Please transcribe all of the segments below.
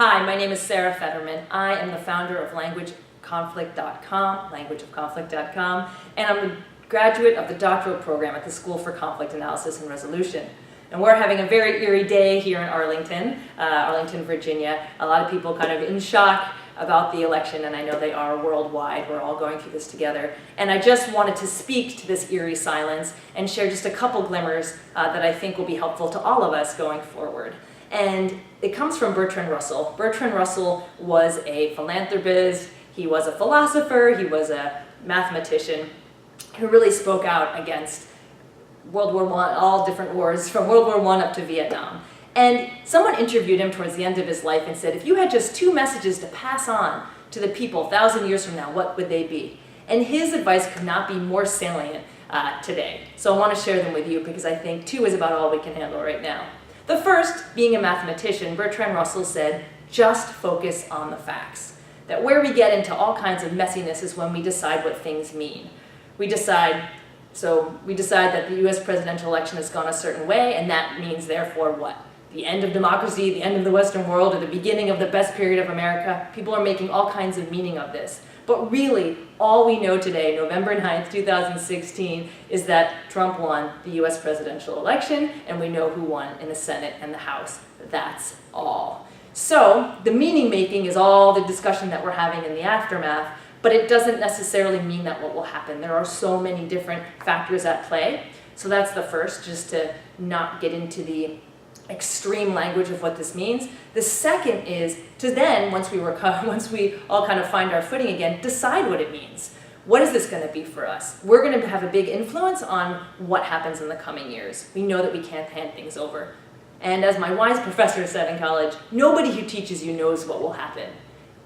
Hi, my name is Sarah Federman. I am the founder of languageofconflict.com, and I'm a graduate of the doctoral program at the School for Conflict Analysis and Resolution. And we're having a very eerie day here in Arlington, Virginia. A lot of people kind of in shock about the election, and I know they are worldwide. We're all going through this together. And I just wanted to speak to this eerie silence and share just a couple glimmers that I think will be helpful to all of us going forward. And it comes from Bertrand Russell. Bertrand Russell was a philanthropist, he was a philosopher, he was a mathematician who really spoke out against World War I, all different wars, from World War I up to Vietnam. And someone interviewed him towards the end of his life and said, if you had just two messages to pass on to the people 1,000 years from now, what would they be? And his advice could not be more salient today. So I want to share them with you because I think two is about all we can handle right now. The first, being a mathematician, Bertrand Russell said, just focus on the facts. That where we get into all kinds of messiness is when we decide what things mean. We decide that the US presidential election has gone a certain way, and that means therefore what? The end of democracy, the end of the Western world, or the beginning of the best period of America. People are making all kinds of meaning of this. But really, all we know today, November 9th, 2016, is that Trump won the US presidential election, and we know who won in the Senate and the House. That's all. So, the meaning making is all the discussion that we're having in the aftermath, but it doesn't necessarily mean that what will happen. There are so many different factors at play. So that's the first, just to not get into the extreme language of what this means. The second is to then, once we all kind of find our footing again, decide what it means. What is this going to be for us? We're going to have a big influence on what happens in the coming years. We know that we can't hand things over. And as my wise professor said in college, nobody who teaches you knows what will happen.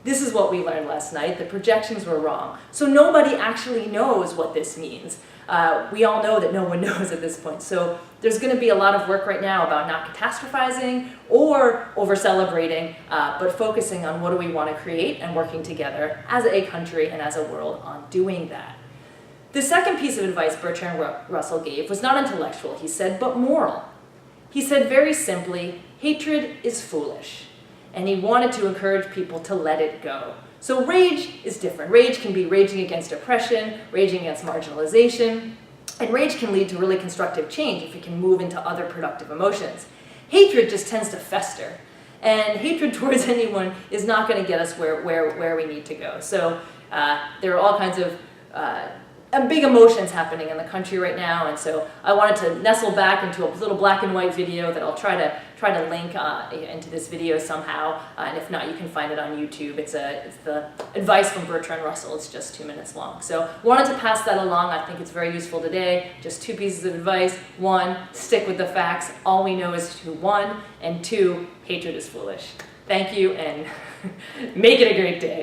This is what we learned last night. The projections were wrong. So nobody actually knows what this means. We all know that no one knows at this point. So there's going to be a lot of work right now about not catastrophizing or over-celebrating, but focusing on what do we want to create and working together as a country and as a world on doing that. The second piece of advice Bertrand Russell gave was not intellectual, he said, but moral. He said very simply, hatred is foolish. And he wanted to encourage people to let it go. So rage is different. Rage can be raging against oppression, raging against marginalization, and rage can lead to really constructive change if it can move into other productive emotions. Hatred just tends to fester, and hatred towards anyone is not going to get us where we need to go. So there are all kinds of big emotions happening in the country right now, and so I wanted to nestle back into a little black and white video that I'll try to link into this video somehow, and if not, you can find it on YouTube. It's the advice from Bertrand Russell. It's just 2 minutes long. So wanted to pass that along. I think it's very useful today. Just two pieces of advice. One, stick with the facts. All we know is who won, and two, hatred is foolish. Thank you, and make it a great day.